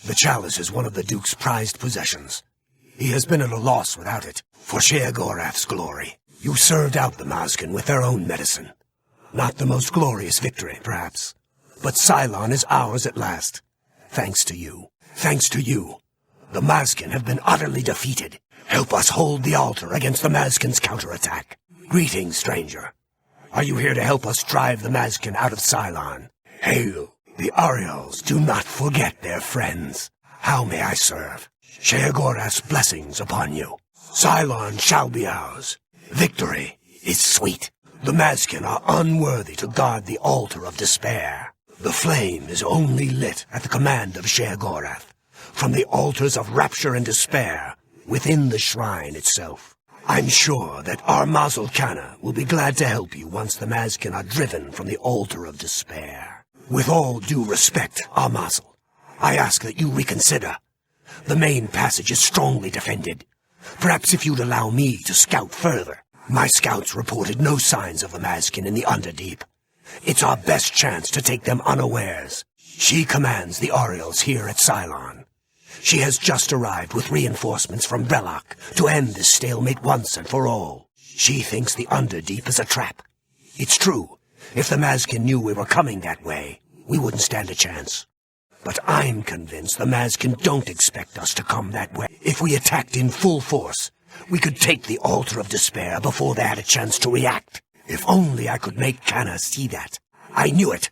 The chalice is one of the Duke's prized possessions. He has been at a loss without it, for Sheogorath's glory. You served out the Mazkin with their own medicine. Not the most glorious victory, perhaps, but Cylon is ours at last. Thanks to you. Thanks to you. The Mazkin have been utterly defeated. Help us hold the altar against the Mazkin's counterattack. Greetings, stranger. Are you here to help us drive the Mazkin out of Cylon? Hail! The Ariels do not forget their friends. How may I serve? Sheogorath's blessings upon you. Cylon shall be ours. Victory is sweet. The Mazkin are unworthy to guard the altar of despair. The flame is only lit at the command of Sheogorath, from the altars of rapture and despair within the shrine itself. I'm sure that our Mazel Kana will be glad to help you once the Mazkin are driven from the altar of despair. With all due respect, our Mazel, I ask that you reconsider. The main passage is strongly defended. Perhaps if you'd allow me to scout further. My scouts reported no signs of the Mazkin in the Underdeep. It's our best chance to take them unawares. She commands the Ariels here at Cylon. She has just arrived with reinforcements from Relock to end this stalemate once and for all. She thinks the Underdeep is a trap. It's true. If the Mazkin knew we were coming that way, we wouldn't stand a chance. But I'm convinced the Mazkin don't expect us to come that way. If we attacked in full force, we could take the altar of despair before they had a chance to react. If only I could make Kana see that. I knew it.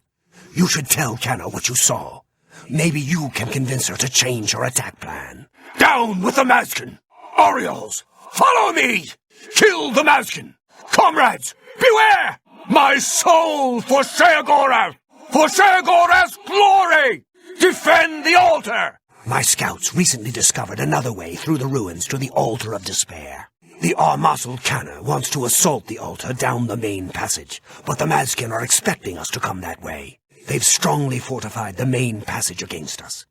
You should tell Kana what you saw. Maybe you can convince her to change her attack plan. Down with the Mazkin! Ariels, follow me! Kill the Mazkin! Comrades, beware! My soul for Sheogorath! For Sheogorath's glory! Defend the altar! My scouts recently discovered another way through the ruins to the altar of despair. The Mazel Kana wants to assault the altar down the main passage, but the Mazkin are expecting us to come that way. They've strongly fortified the main passage against us.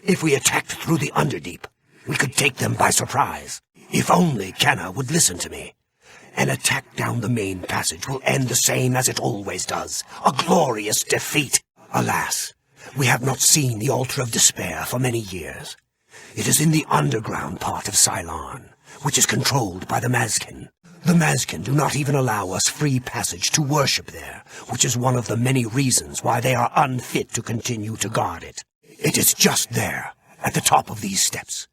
If we attacked through the Underdeep, we could take them by surprise. If only Kana would listen to me. An attack down the main passage will end the same as it always does. A glorious defeat. Alas, we have not seen the altar of despair for many years. It is in the underground part of Cylon, which is controlled by the Mazkin. The Mazkin do not even allow us free passage to worship there, which is one of the many reasons why they are unfit to continue to guard it. It is just there, at the top of these steps.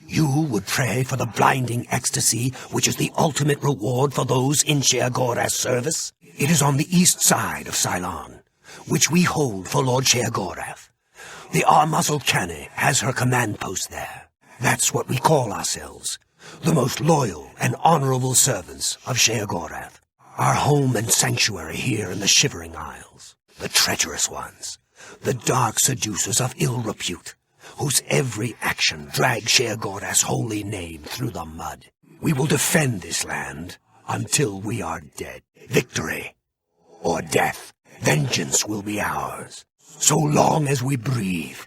You would pray for the blinding ecstasy, which is the ultimate reward for those in Sheogorath's service. It is on the east side of Cylon, which we hold for Lord Sheogorath. The Mazel Kana has her command post there. That's what we call ourselves, the most loyal and honorable servants of Sheogorath. Our home and sanctuary here in the Shivering Isles, the treacherous ones, the dark seducers of ill repute, whose every action drags Sheogorath's holy name through the mud. We will defend this land until we are dead. Victory or death, vengeance will be ours. So long as we breathe,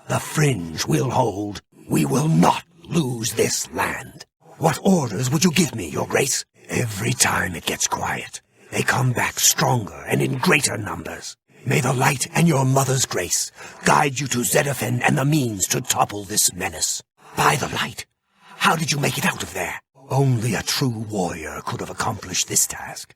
the fringe will hold. We will not lose this land. What orders would you give me, Your Grace? Every time it gets quiet, they come back stronger and in greater numbers. May the light and your mother's grace guide you to Zedaphen and the means to topple this menace. By the light, how did you make it out of there? Only a true warrior could have accomplished this task.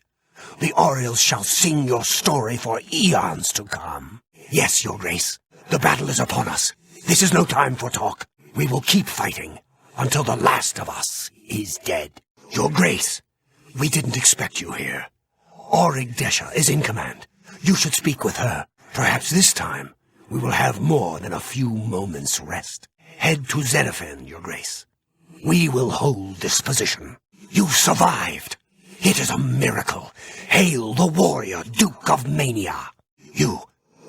The Ariels shall sing your story for eons to come. Yes, Your Grace, the battle is upon us. This is no time for talk. We will keep fighting until the last of us is dead. Your Grace, we didn't expect you here. Auric Desha is in command. You should speak with her. Perhaps this time we will have more than a few moments' rest. Head to Zedaphen, Your Grace. We will hold this position. You've survived. It is a miracle. Hail the warrior Duke of Mania. You,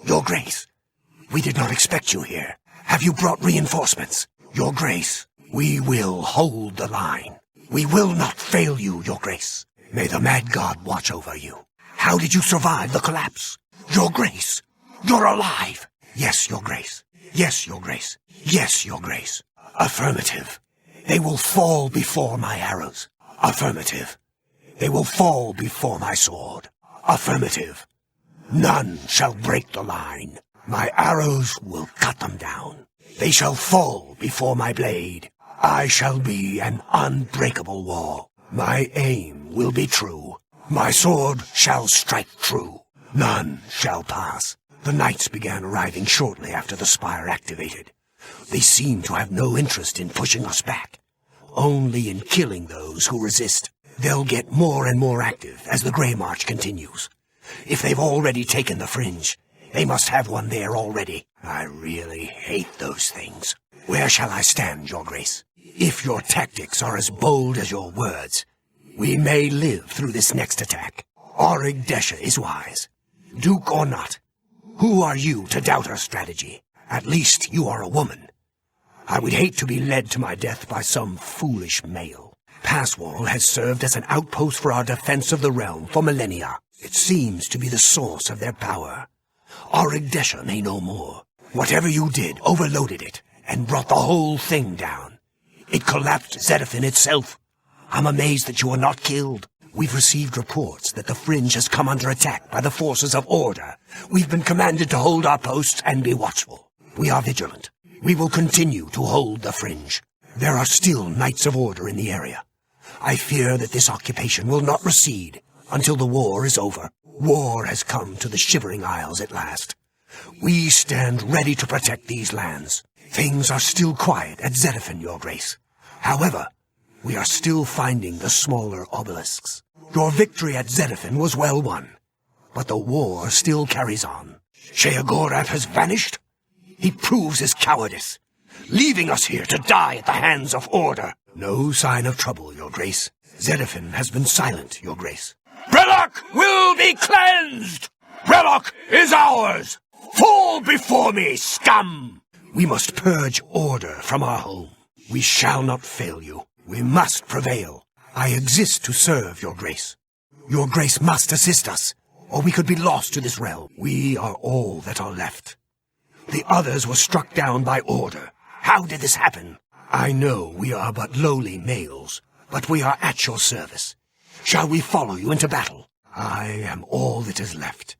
Your Grace, we did not expect you here. Have you brought reinforcements? Your Grace, we will hold the line. We will not fail you, Your Grace. May the Mad God watch over you. How did you survive the collapse? Your Grace, you're alive. Yes, Your Grace. Yes, Your Grace. Yes, Your Grace. Affirmative. They will fall before my arrows. Affirmative. They will fall before my sword. Affirmative. None shall break the line. My arrows will cut them down. They shall fall before my blade. I shall be an unbreakable wall. My aim will be true. My sword shall strike true. None shall pass. The knights began arriving shortly after the spire activated. They seem to have no interest in pushing us back, only in killing those who resist. They'll get more and more active as the Grey March continues. If they've already taken the Fringe, they must have one there already. I really hate those things. Where shall I stand, Your Grace? If your tactics are as bold as your words, we may live through this next attack. Auric Desha is wise. Duke or not, who are you to doubt her strategy? At least you are a woman. I would hate to be led to my death by some foolish male. Passwall has served as an outpost for our defense of the realm for millennia. It seems to be the source of their power. Auric Desha may know more. Whatever you did overloaded it and brought the whole thing down. It collapsed Zedafin itself. I'm amazed that you were not killed. We've received reports that the Fringe has come under attack by the forces of Order. We've been commanded to hold our posts and be watchful. We are vigilant. We will continue to hold the Fringe. There are still Knights of Order in the area. I fear that this occupation will not recede until the war is over. War has come to the Shivering Isles at last. We stand ready to protect these lands. Things are still quiet at Zedafin, Your Grace. However, we are still finding the smaller obelisks. Your victory at Zedafin was well won, but the war still carries on. Sheogorath has vanished. He proves his cowardice, leaving us here to die at the hands of Order. No sign of trouble, Your Grace. Zedafin has been silent, Your Grace. Relock will be cleansed! Relock is ours! Fall before me, scum! We must purge Order from our home. We shall not fail you. We must prevail. I exist to serve, Your Grace. Your Grace must assist us, or we could be lost to this realm. We are all that are left. The others were struck down by Order. How did this happen? I know we are but lowly males, but we are at your service. Shall we follow you into battle? I am all that is left.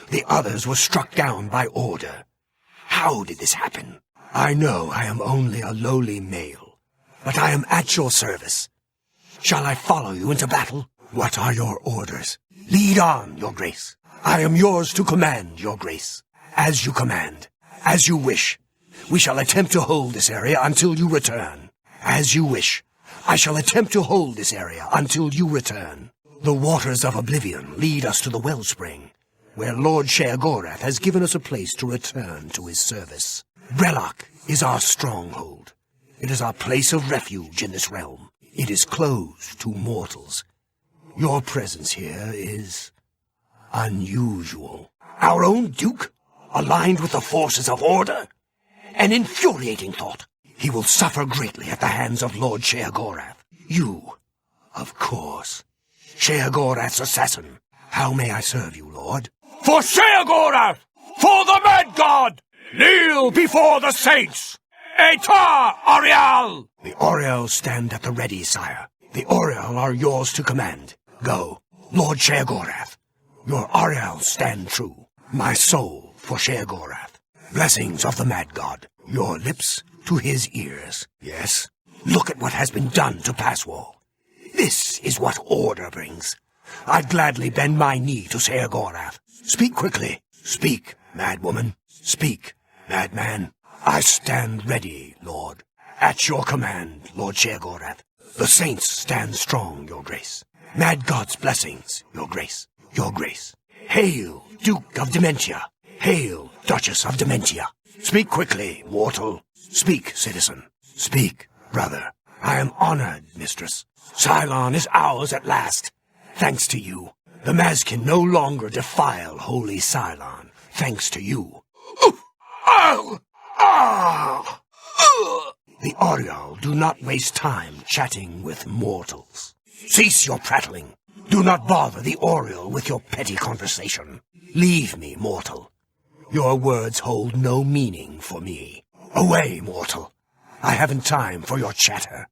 The others were struck down by Order. How did this happen? I know I am only a lowly male, but I am at your service. Shall I follow you into battle? What are your orders? Lead on, Your Grace. I am yours to command, Your Grace. As you command, as you wish. We shall attempt to hold this area until you return. As you wish. I shall attempt to hold this area until you return. The waters of Oblivion lead us to the wellspring, where Lord Sheogorath has given us a place to return to his service. Relock is our stronghold. It is our place of refuge in this realm. It is closed to mortals. Your presence here is unusual. Our own Duke, aligned with the forces of Order? An infuriating thought. He will suffer greatly at the hands of Lord Sheogorath. You, of course. Sheogorath's assassin. How may I serve you, Lord? For Sheogorath! For the Mad God! Kneel before the saints! Etar Oriel! The Oriel stand at the ready, sire. The Oriel are yours to command. Go, Lord Sheogorath. Your Oriel stand true. My soul for Sheogorath. Blessings of the Mad God. Your lips to his ears. Yes, look at what has been done to Passwall. This is what Order brings. I'd gladly bend my knee to Sheogorath. Speak quickly. Speak, madwoman. Speak, madman. I stand ready, Lord. At your command, Lord Sheogorath. The saints stand strong, Your Grace. Mad God's blessings, Your Grace. Your Grace. Hail, Duke of Dementia. Hail, Duchess of Dementia. Speak quickly, mortal. Speak, citizen. Speak, brother. I am honored, mistress. Cylon is ours at last. Thanks to you. The Mazkin no longer defile holy Cylon. Thanks to you. The Oriol do not waste time chatting with mortals. Cease your prattling. Do not bother the Oriol with your petty conversation. Leave me, mortal. Your words hold no meaning for me. Away, mortal. I haven't time for your chatter.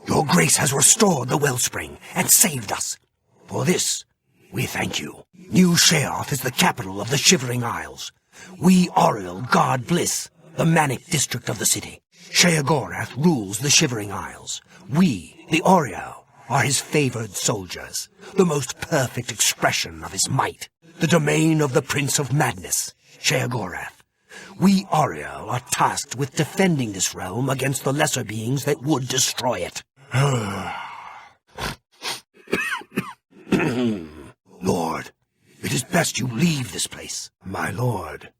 Your Grace has restored the wellspring and saved us. For this, we thank you. New Sheoth is the capital of the Shivering Isles. We Oriel guard Bliss, the manic district of the city. Sheogorath rules the Shivering Isles. We, the Oriel, are his favored soldiers, the most perfect expression of his might. The domain of the Prince of Madness, Sheogorath. We Oriel are tasked with defending this realm against the lesser beings that would destroy it. Lord, it is best you leave this place. My lord,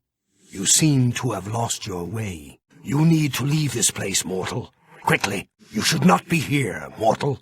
you seem to have lost your way. You need to leave this place, mortal. Quickly, you should not be here, mortal.